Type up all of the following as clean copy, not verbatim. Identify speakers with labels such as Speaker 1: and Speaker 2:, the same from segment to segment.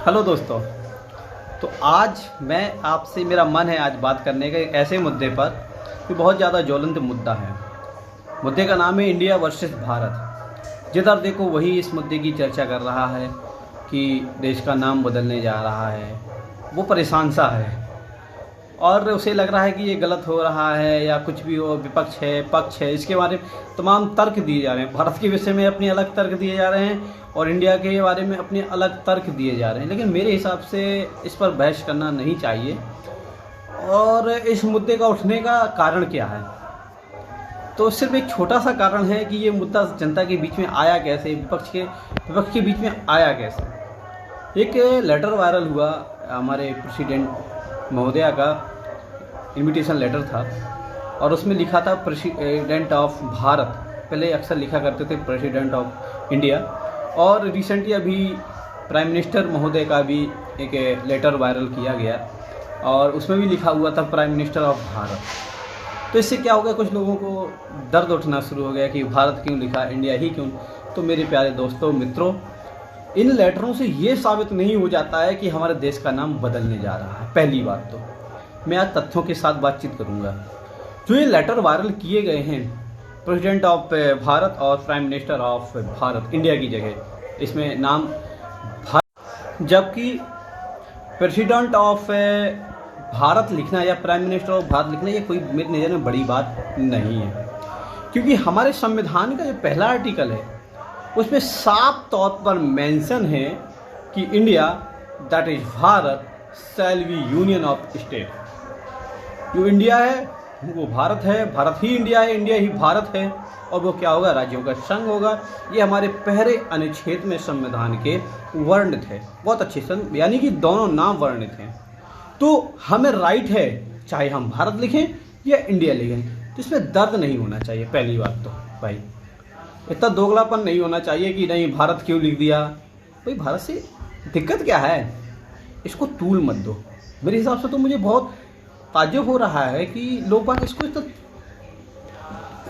Speaker 1: Hello दोस्तों। तो आज मैं आपसे मेरा मन है आज बात करने का एक ऐसे मुद्दे पर कि बहुत ज़्यादा ज्वलंत मुद्दा है। मुद्दे का नाम है इंडिया वर्सेस भारत। जिधर देखो वही इस मुद्दे की चर्चा कर रहा है कि देश का नाम बदलने जा रहा है। वो परेशान सा है और उसे लग रहा है कि ये गलत हो रहा है या कुछ भी हो, विपक्ष है पक्ष है, इसके बारे में तमाम तर्क दिए जा रहे हैं। भारत के विषय में अपने अलग तर्क दिए जा रहे हैं और इंडिया के बारे में अपने अलग तर्क दिए जा रहे हैं, लेकिन मेरे हिसाब से इस पर बहस करना नहीं चाहिए। और इस मुद्दे का उठने का कारण क्या है? तो सिर्फ एक छोटा सा कारण है कि ये मुद्दा जनता के बीच में आया कैसे, विपक्ष के बीच में आया कैसे। एक लेटर वायरल हुआ, हमारे प्रेसिडेंट महोदया का इनविटेशन लेटर था और उसमें लिखा था प्रेसिडेंट ऑफ भारत। पहले अक्सर लिखा करते थे प्रेसिडेंट ऑफ इंडिया, और रिसेंटली अभी प्राइम मिनिस्टर महोदय का भी एक लेटर वायरल किया गया और उसमें भी लिखा हुआ था प्राइम मिनिस्टर ऑफ भारत। तो इससे क्या हो गया, कुछ लोगों को दर्द उठना शुरू हो गया कि भारत क्यों लिखा, इंडिया ही क्यों। तो मेरे प्यारे दोस्तों मित्रों, इन लेटरों से ये साबित नहीं हो जाता है कि हमारे देश का नाम बदलने जा रहा है। पहली बात तो मैं आज तथ्यों के साथ बातचीत करूंगा। जो ये लेटर वायरल किए गए हैं प्रेसिडेंट ऑफ भारत और prime minister of Bharat, India की जगह इसमें नाम भारत, जबकि प्रेसिडेंट ऑफ भारत लिखना या प्राइम मिनिस्टर ऑफ भारत लिखना ये कोई मेरी नज़र में बड़ी बात नहीं है, क्योंकि हमारे संविधान का जो पहला आर्टिकल है उसमें साफ तौर पर मेंशन है कि India that is Bharat shall be union of state. जो इंडिया है वो भारत है, भारत ही इंडिया है, इंडिया ही भारत है, और वो क्या होगा, राज्यों का संघ होगा। ये हमारे पहले अनुच्छेद में संविधान के वर्णित है, बहुत अच्छे से, यानी कि दोनों नाम वर्णित हैं। तो हमें राइट है चाहे हम भारत लिखें या इंडिया लिखें, तो इसमें दर्द नहीं होना चाहिए। पहली बात तो भाई इतना दोगलापन नहीं होना चाहिए कि नहीं भारत क्यों लिख दिया। भाई भारत से दिक्कत क्या है, इसको तूल मत दो। मेरे हिसाब से तो मुझे बहुत ताज्जुब हो रहा है कि लोग बात इसको इतना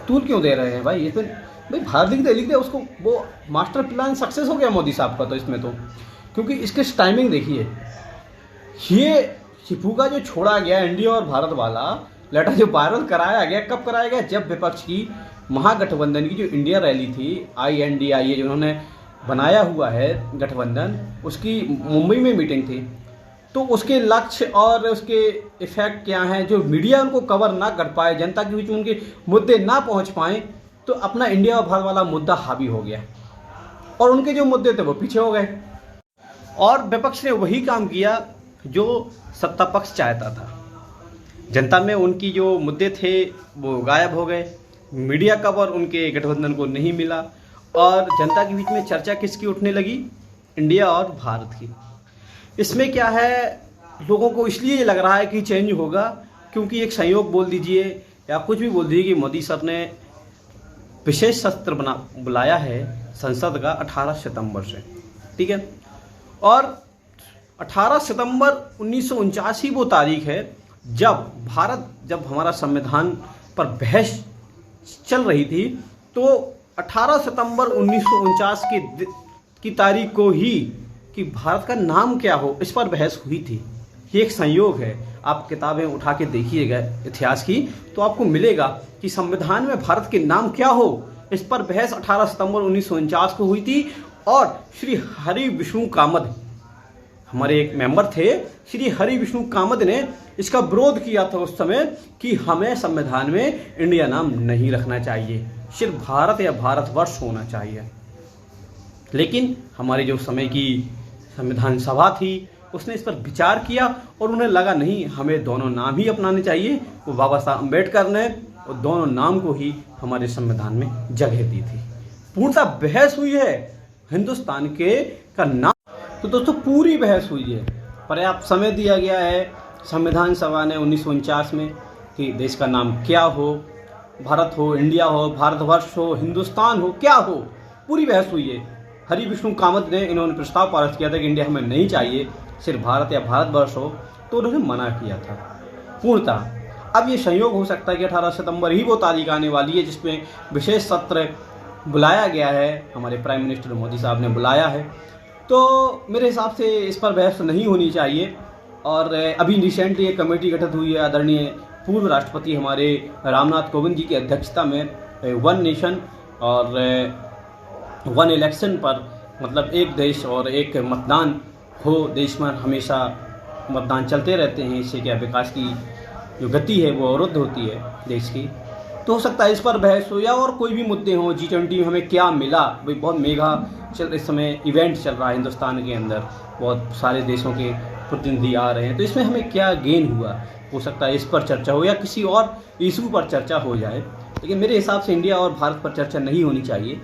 Speaker 1: तूल क्यों दे रहे हैं। भाई इसमें भाई भारत लिख दे उसको, वो मास्टर प्लान सक्सेस हो गया मोदी साहब का तो इसमें तो, क्योंकि इसके टाइमिंग देखिए। ये शिपू का जो छोड़ा गया इंडिया और भारत वाला लेटर जो वायरल कराया गया, कब कराया गया, जब विपक्ष की महागठबंधन की जो इंडिया रैली थी INDIA जो उन्होंने बनाया हुआ है गठबंधन, उसकी मुंबई में मीटिंग थी। तो उसके लक्ष्य और उसके इफेक्ट क्या हैं, जो मीडिया उनको कवर ना कर पाए, जनता के बीच में उनके मुद्दे ना पहुंच पाए, तो अपना इंडिया और भारत वाला मुद्दा हावी हो गया और उनके जो मुद्दे थे वो पीछे हो गए। और विपक्ष ने वही काम किया जो सत्ता पक्ष चाहता था। जनता में उनकी जो मुद्दे थे वो गायब हो गए, मीडिया कवर उनके गठबंधन को नहीं मिला और जनता के बीच में चर्चा किसकी उठने लगी, इंडिया और भारत की। इसमें क्या है, लोगों को इसलिए लग रहा है कि चेंज होगा क्योंकि एक संयोग बोल दीजिए या कुछ भी बोल दीजिए कि मोदी सर ने विशेष सत्र बुलाया है संसद का 18 सितंबर से, ठीक है। और 18 सितंबर 1949 ही वो तारीख है जब हमारा संविधान पर बहस चल रही थी। तो 18 सितंबर 1949 की तारीख को ही कि भारत का नाम क्या हो, इस पर बहस हुई थी। ये एक संयोग है। आप किताबें उठा के देखिएगा इतिहास की तो आपको मिलेगा कि संविधान में भारत के नाम क्या हो, इस पर बहस 18 सितंबर 1949 को हुई थी। और श्री हरि विष्णु कामत, हमारे एक मेंबर थे श्री हरि विष्णु कामत ने इसका विरोध किया था उस समय कि हमें संविधान में इंडिया नाम नहीं रखना चाहिए, सिर्फ भारत या भारतवर्ष होना चाहिए। लेकिन हमारी जो समय की संविधान सभा थी उसने इस पर विचार किया और उन्हें लगा नहीं, हमें दोनों नाम ही अपनाने चाहिए। वो बाबा साहब अम्बेडकर ने और दोनों नाम को ही हमारे संविधान में जगह दी थी। पूर्णतः बहस हुई है हिंदुस्तान के का नाम, तो दोस्तों पूरी बहस हुई है। पर्याप्त समय दिया गया है संविधान सभा ने 1949 में कि देश का नाम क्या हो, भारत हो, इंडिया हो, भारतवर्ष हो, हिंदुस्तान हो, क्या हो, पूरी बहस हुई है। हरि विष्णु कामत ने इन्होंने प्रस्ताव पारित किया था कि इंडिया हमें नहीं चाहिए, सिर्फ भारत या भारतवर्ष हो, तो उन्होंने मना किया था पूर्णतः। अब ये संयोग हो सकता है कि 18 सितंबर ही वो तारीख आने वाली है जिसमें विशेष सत्र बुलाया गया है, हमारे प्राइम मिनिस्टर मोदी साहब ने बुलाया है तो मेरे हिसाब से इस पर बहस नहीं होनी चाहिए। और अभी रिसेंटली एक कमेटी गठित हुई है आदरणीय पूर्व राष्ट्रपति हमारे रामनाथ कोविंद जी की अध्यक्षता में, वन नेशन और वन इलेक्शन पर, मतलब एक देश और एक मतदान हो देश में। हमेशा मतदान चलते रहते हैं, इससे क्या विकास की जो गति है वो अवरुद्ध होती है देश की। तो हो सकता है इस पर बहस हो, या और कोई भी मुद्दे हों। G20 में हमें क्या मिला, भाई बहुत मेगा इस समय इवेंट चल रहा है हिंदुस्तान के अंदर, बहुत सारे देशों के प्रतिनिधि आ रहे हैं, तो इसमें हमें क्या गेन हुआ, हो सकता है इस पर चर्चा हो या किसी और इशू पर चर्चा हो जाए। लेकिन मेरे हिसाब से इंडिया और भारत पर चर्चा नहीं होनी चाहिए।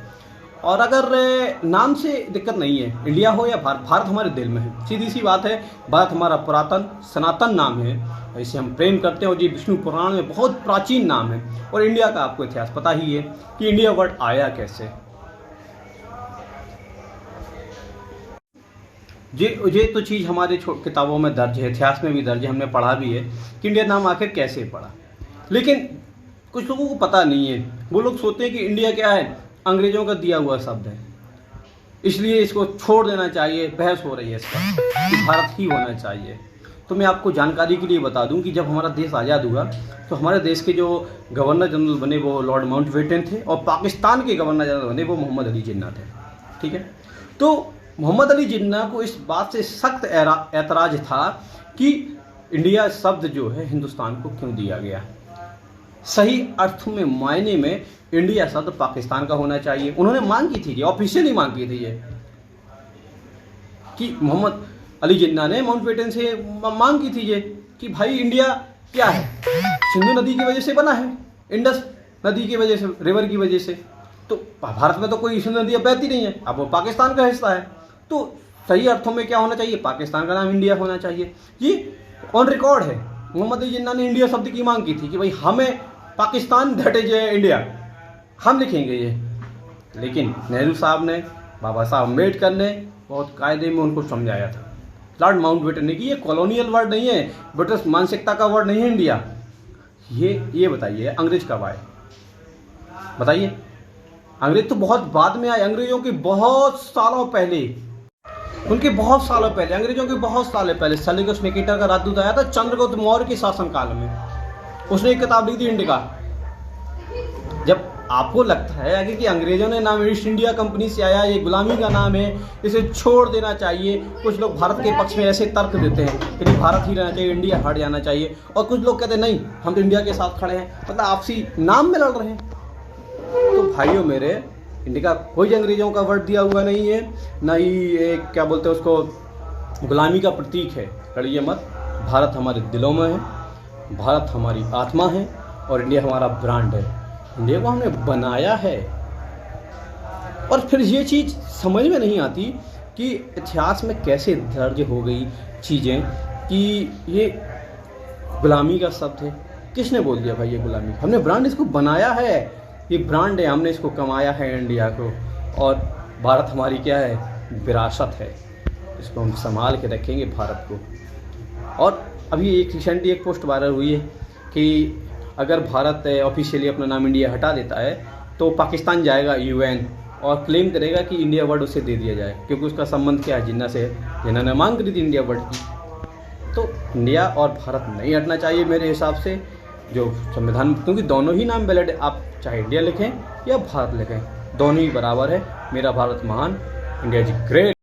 Speaker 1: और अगर नाम से दिक्कत नहीं है, इंडिया हो या भारत, भारत हमारे दिल में है, सीधी सी बात है। भारत हमारा पुरातन सनातन नाम है, इसे हम प्रेम करते हैं और ये विष्णु पुराण में बहुत प्राचीन नाम है। और इंडिया का आपको इतिहास पता ही है कि इंडिया वर्ड आया कैसे। ये तो चीज़ हमारे किताबों में दर्ज है, इतिहास में भी दर्ज है, हमने पढ़ा भी है कि इंडिया नाम आखिर कैसे पड़ा। लेकिन कुछ लोगों को पता नहीं है, वो लोग सोचते हैं कि इंडिया क्या है, अंग्रेजों का दिया हुआ शब्द है, इसलिए इसको छोड़ देना चाहिए। बहस हो रही है इस पर कि भारत ही होना चाहिए। तो मैं आपको जानकारी के लिए बता दूं कि जब हमारा देश आज़ाद हुआ तो हमारे देश के जो गवर्नर जनरल बने वो लॉर्ड माउंटबेटन थे, और पाकिस्तान के गवर्नर जनरल बने वो मोहम्मद अली जिन्ना थे। ठीक है, तो मोहम्मद अली जिन्ना को इस बात से सख्त ऐतराज था कि इंडिया शब्द जो है हिंदुस्तान को क्यों दिया गया। सही अर्थ में मायने में इंडिया शब्द पाकिस्तान का होना चाहिए। उन्होंने मांग की थी, ऑफिशियली मांग की थी ये, कि मोहम्मद अली जिन्ना ने माउंटबेटन से मांग की थी ये कि भाई इंडिया क्या है, सिंधु नदी की वजह से बना है, इंडस नदी की वजह से, रिवर की वजह से। तो भारत में तो कोई सिंधु नदी अब बहती नहीं है, अब वो पाकिस्तान का हिस्सा है। तो सही अर्थों में क्या होना चाहिए, पाकिस्तान का नाम इंडिया होना चाहिए। ये ऑन रिकॉर्ड है, मोहम्मद अली जिन्ना ने इंडिया शब्द की मांग की थी कि भाई हमें पाकिस्तान दैट इज इंडिया, हम लिखेंगे ये। लेकिन नेहरू साहब ने, बाबा साहब अम्बेडकर ने बहुत कायदे में उनको समझाया था, लॉर्ड माउंटबेटन ने, कि ये कॉलोनियल वर्ड नहीं है, ब्रिटिश मानसिकता का वर्ड नहीं है इंडिया। ये बताइए अंग्रेज कब आए, बताइए। अंग्रेज तो बहुत बाद में आए, अंग्रेजों के बहुत सालों पहले, उनके बहुत सालों पहले, अंग्रेजों के बहुत सालों पहले सेल्यूकस निकेटर का राजदूत आया था चंद्रगुप्त मौर्य के शासनकाल में। उसने एक किताब लिखी थी इंडिका। जब आपको लगता है आगे कि अंग्रेजों ने नाम ईस्ट इंडिया कंपनी से आया, ये गुलामी का नाम है, इसे छोड़ देना चाहिए, कुछ लोग भारत के पक्ष में ऐसे तर्क देते हैं कि भारत ही रहना चाहिए, इंडिया हट जाना चाहिए, और कुछ लोग कहते हैं नहीं हम तो इंडिया के साथ खड़े हैं, मतलब आपसी नाम में लड़ रहे हैं। तो भाइयों मेरे, इंडिका कोई अंग्रेजों का वर्ड दिया हुआ नहीं है, ना ही एक क्या बोलते हैं उसको, गुलामी का प्रतीक है। लड़िए मत, भारत हमारे दिलों में है, भारत हमारी आत्मा है, और इंडिया हमारा ब्रांड है। इंडिया को हमने बनाया है। और फिर ये चीज़ समझ में नहीं आती कि इतिहास में कैसे दर्ज हो गई चीज़ें कि ये गुलामी का शब्द है। किसने बोल दिया भाई ये गुलामी, हमने ब्रांड इसको बनाया है, ये ब्रांड है, हमने इसको कमाया है इंडिया को। और भारत हमारी क्या है, विरासत है, इसको हम संभाल के रखेंगे भारत को। और अभी एक रिसेंटली एक पोस्ट वायरल हुई है कि अगर भारत ऑफिशियली अपना नाम इंडिया हटा देता है तो पाकिस्तान जाएगा UN और क्लेम करेगा कि इंडिया वर्ड उसे दे दिया जाए, क्योंकि उसका संबंध क्या है जिन्ना से, जिन्ना ने मांग करी थी इंडिया वर्ड की। तो इंडिया और भारत नहीं हटना चाहिए मेरे हिसाब से, जो संविधान, क्योंकि दोनों ही नाम वैलिड है। आप चाहे इंडिया लिखें या भारत लिखें, दोनों ही बराबर है। मेरा भारत महान, इंडिया इज ग्रेट।